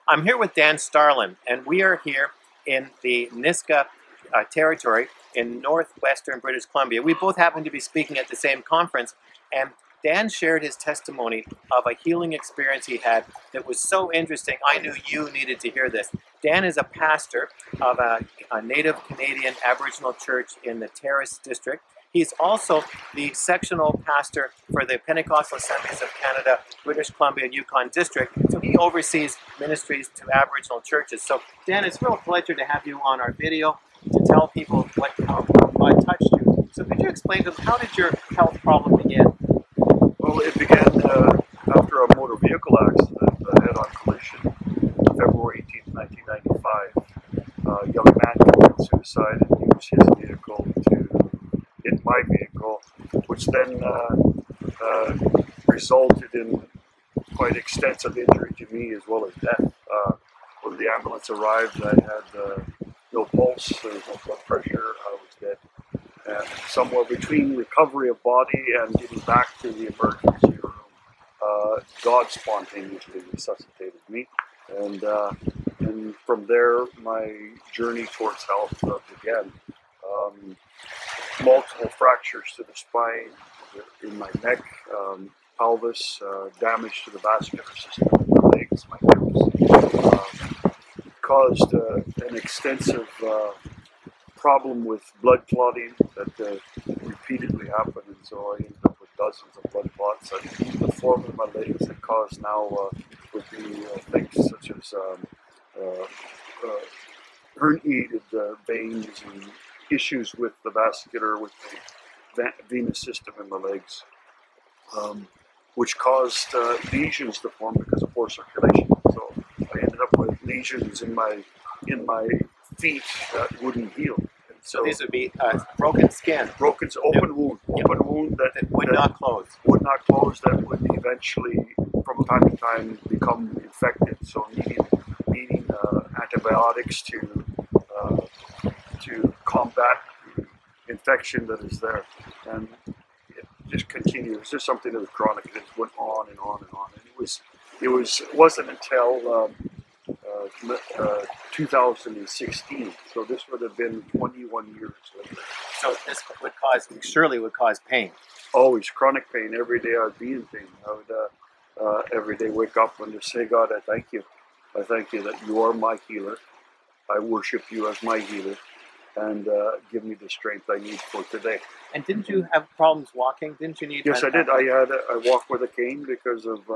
I'm here with Dan Starlund, and we are here in the Nisga'a territory in northwestern British Columbia. We both happen to be speaking at the same conference, and Dan shared his testimony of a healing experience he had that was so interesting. I knew you needed to hear this. Dan is a pastor of a native Canadian Aboriginal church in the Terrace district. He's also the sectional pastor for the Pentecostal Assemblies of Canada, British Columbia and Yukon District. So he oversees ministries to Aboriginal churches. So Dan, it's a real pleasure to have you on our video to tell people how God touched you. So could you explain to them, how did your health problem begin? Well, it began after a motor vehicle accident, a head-on collision, February 18th, 1995. A young man committed suicide and used his vehicle to hit my vehicle, which then resulted in quite extensive injury to me as well as death. When the ambulance arrived, I had no pulse, there was no blood pressure, I was dead. And somewhere between recovery of body and getting back to the emergency room, God spontaneously resuscitated me. And from there, my journey towards health began. Multiple fractures to the spine, in my neck, pelvis, damage to the vascular system, my legs, my hips, caused an extensive problem with blood clotting that repeatedly happened, and so I ended up with dozens of blood clots. And the form of my legs that caused now would be things such as herniated veins and issues with the vascular, with the venous system in my legs, which caused lesions to form because of poor circulation. So I ended up with lesions in my feet that wouldn't heal. And So these would be broken skin. Open wound that would not close. Would not close, that would eventually, from time to time, become infected. So needing antibiotics to combat the infection that is there, and it just continues. It's just something that was chronic. It just went on and on and on. And it wasn't until 2016. So this would have been 21 years later. So this surely would cause pain. Always chronic pain. Every day I'd be in pain. I would every day wake up and just say, God, I thank you. I thank you that you are my healer. I worship you as my healer, and give me the strength I need for today. And didn't you have problems walking? Didn't you need? Yes, I did. I walked with a cane because of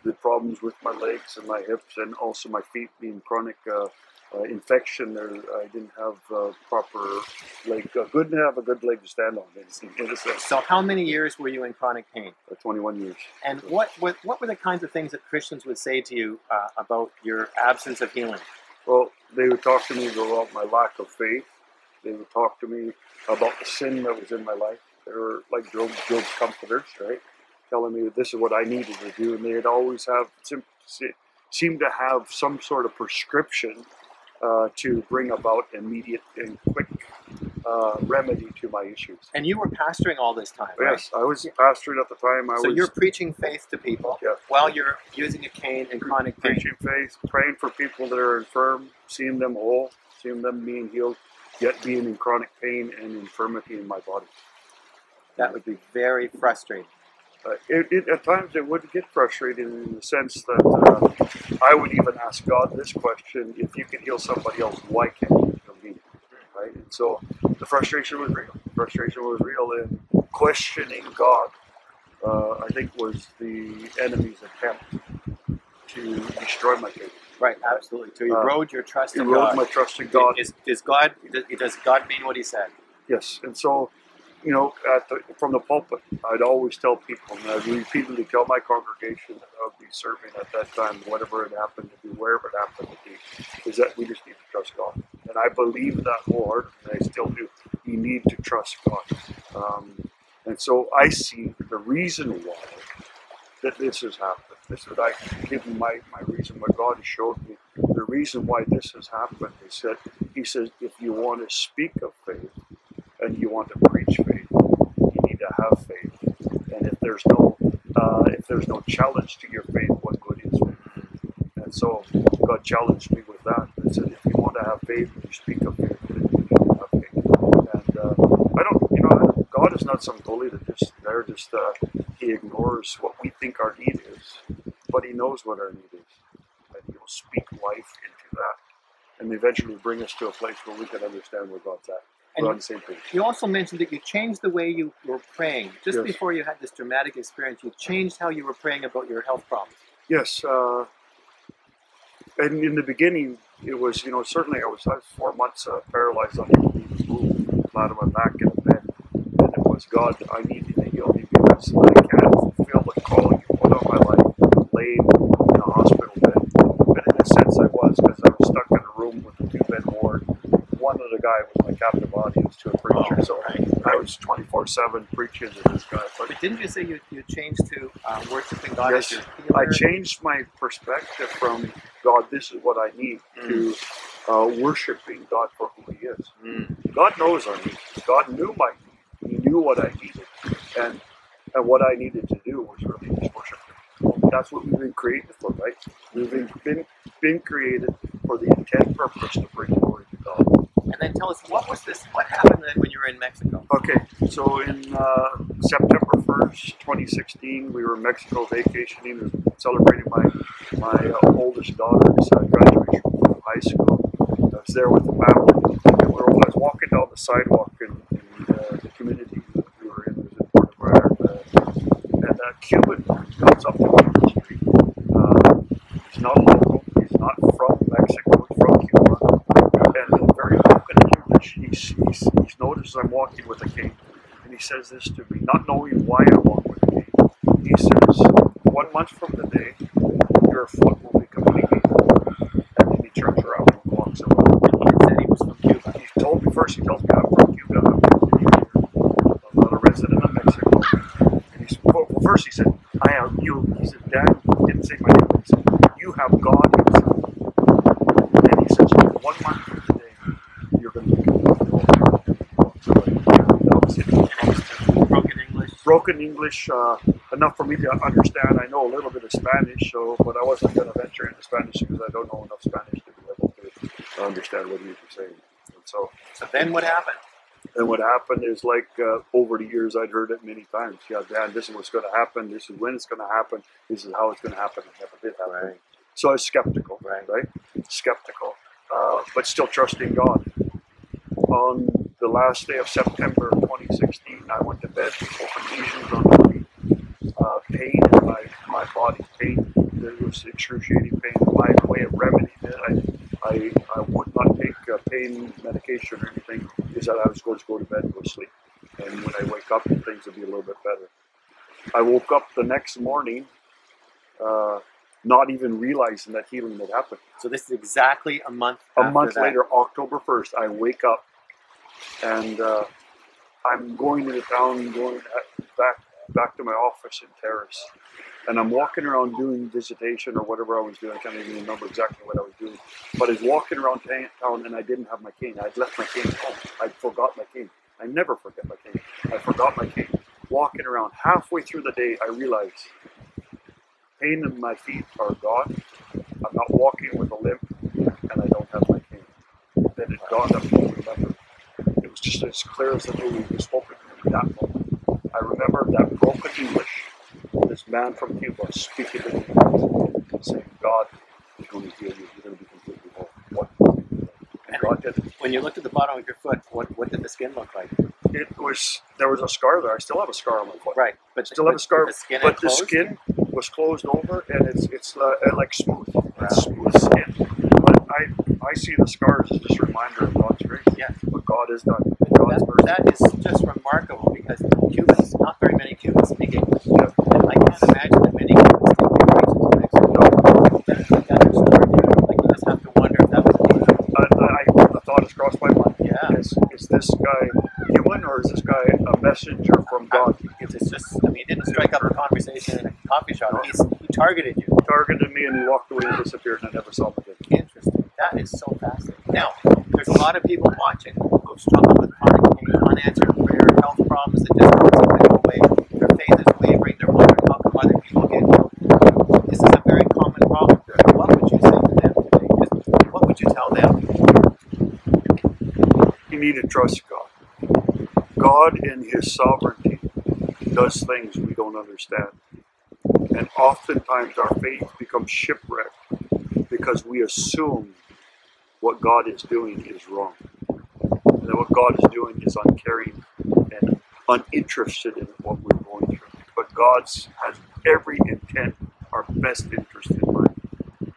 the problems with my legs and my hips, and also my feet being chronic infection. I didn't have proper leg. Good to have a good leg to stand on. So how many years were you in chronic pain? 21 years. And what were the kinds of things that Christians would say to you about your absence of healing? Well, they would talk to me about my lack of faith. They would talk to me about the sin that was in my life. They were like Job's comforters, right? Telling me that this is what I needed to do. And they'd always seem to have some sort of prescription to bring about immediate and quick remedy to my issues. And you were pastoring all this time, right? Yes, I was pastoring at the time. So you're preaching faith to people while you're using a cane and chronic pain. Preaching faith, praying for people that are infirm, seeing them whole, seeing them being healed, yet being in chronic pain and infirmity in my body. That would be very frustrating. At times it would get frustrating in the sense that I would even ask God this question: if you can heal somebody else, why can't you heal me? Right? And so the frustration was real. And questioning God, I think, was the enemy's attempt to destroy my faith. Right, absolutely. To erode your trust in God. Erode my trust in God. Does God mean what He said? Yes, and so, from the pulpit, I'd always tell people, and I'd repeatedly tell my congregation that I would be serving at that time, whatever it happened to be, wherever it happened to be, is that we just need to trust God. And I believe that wholeheartedly, and I still do. You need to trust God. And so I see the reason why that this has happened. This is what I give you my reason, what God has showed me. The reason why this has happened is that He says, if you want to speak of faith and you want to preach faith, you need to have faith. And if there's no challenge to your faith, what good is faith? And And so God challenged me with that. He said, if you want to have faith, you speak of faith. Have faith. And I don't, God is not some bully that just there, he ignores what we think our need is, but he knows what our need is. And he'll speak life into that and eventually bring us to a place where we can understand where God's at. And we're on the same page. You also mentioned that you changed the way you were praying. Just Yes. before you had this dramatic experience, you changed how you were praying about your health problems. Yes, and in the beginning, it was, certainly I was 4 months paralyzed, unable to even move, flat on my back in a bed. And it was, God, I need you to heal me because I can't fulfill the calling you put on my life, laid in a hospital bed. But in a sense I was, because I was stuck in a room with a 2-bed ward. One of the guy was my captive audience to a preacher, so I was 24/7 preaching to this guy. But didn't you say you changed to worshiping God as Yes, your healer? I changed my perspective from God, this is what I need, to worshiping God for who He is. God knows our needs. God knew my need. He knew what I needed, and what I needed to do was really just worship Him. That's what we've been created for, right? We've been created for the intent purpose to bring glory to God. And then tell us, what happened then when you were in Mexico? Okay, so in September 1st, 2016, we were in Mexico vacationing, celebrating my oldest daughter's graduation from high school. I was there with the family, and I was walking down the sidewalk in the community that we were in, it was in Puerto Vallarta, and a Cuban comes up to me on the street. He's not local, he's not from Mexico, he's from Cuba, and very broken English. He's noticed I'm walking with a cane, and he says this to me, not knowing why I walk with a cane. He says, 1 month from today, your foot will be completely healed. And then he turns around and walks away. He said he was from Cuba. He tells me I'm from Cuba, I'm not a resident of Mexico. And well, first he said, I am you. He said, Dad, he didn't say my name, he said, you have God himself. And he says, 1 month from today, you're going to be completely broken English, enough for me to understand. I know a little bit of Spanish, but I wasn't going to venture into Spanish because I don't know enough Spanish to be able to understand what he was saying. And so then what happened? And what happened is, like, over the years, I'd heard it many times. Yeah, Dan, this is what's going to happen. This is when it's going to happen. This is how it's going to happen. It never did happen. Right. So I was skeptical, right? Skeptical, but still trusting God. On the last day of September 2016, I went to bed with open lesions on my feet, pain in my body, pain. There was excruciating pain. My way of remedying it, I would not take pain medication or anything, is that I was going to go to bed and go to sleep. And when I wake up, things will be a little bit better. I woke up the next morning, not even realizing that healing had happened. So this is exactly a month Later, October 1st, I wake up and I'm going into town, going back to my office in Terrace. And I'm walking around doing visitation or whatever I was doing. I can't even remember exactly what I was doing. But I was walking around town and I didn't have my cane. I'd left my cane at home. I forgot my cane. I never forget my cane. I forgot my cane. Walking around, halfway through the day, I realized pain in my feet are gone. I'm not walking with a limp, and I don't have my cane. Then it dawned on me to remember. It was just as clear as the day we spoken in that moment. I remember that broken English, this man from Cuba speaking to me, saying, God is going to heal you. You're going to be completely whole. What? And God did it. When you looked at the bottom of your foot, what did the skin look like? There was a scar there. I still have a scar on my foot. Right, but still have a scar, the skin but the skin was closed over, and it's like smooth. It's smooth skin. But I see the scars as just a reminder of God's grace. Yes. What God has done. God's mercy. That is just remarkable because Cubans, not very many Cubans speak English. Yeah. And I can't imagine that many Cubans take vacations to Mexico. That's extraordinary. Like, you just have to wonder if that was a teacher. The thought has crossed my mind. Yeah. Is this guy human, or is this guy a messenger from God? It's just, he didn't strike up a conversation in a coffee shop. He targeted you. He targeted me, and he walked away and disappeared, and I never saw him again. Interesting. That is so fascinating. Now, there's a lot of people watching who struggle with chronic pain, unanswered prayer, health problems that just don't seem to go away. Their faith is wavering. They're wondering how come other people get healed. This is a very common problem. What would you say need to trust God. God in His sovereignty does things we don't understand. And oftentimes our faith becomes shipwrecked because we assume what God is doing is wrong. And that what God is doing is uncaring and uninterested in what we're going through. But God has every intent, our best interest in mind.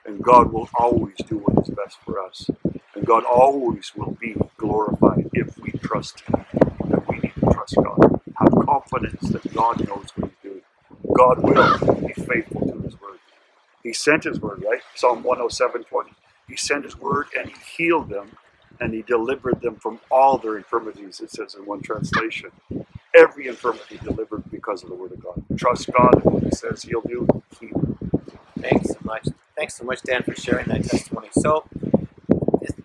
And God will always do what is best for us. And God always will be glorified if we trust Him. That we need to trust God. Have confidence that God knows what He's doing. God will be faithful to His word. He sent His word, right? Psalm 107:20. He sent His word and He healed them and He delivered them from all their infirmities, it says in one translation. Every infirmity delivered because of the word of God. Trust God and what He says He'll do. He will. Thanks so much. Thanks so much, Dan, for sharing that testimony. So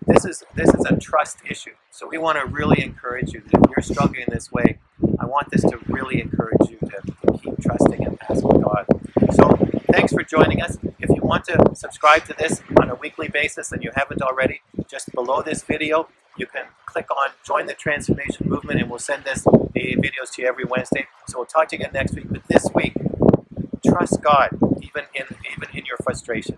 this is a trust issue. So we want to really encourage you that if you're struggling in this way, I want this to really encourage you to keep trusting and asking God. So thanks for joining us. If you want to subscribe to this on a weekly basis and you haven't already, just below this video, you can click on Join the Transformation Movement and we'll send the videos to you every Wednesday. So we'll talk to you again next week. But this week, trust God even in your frustration.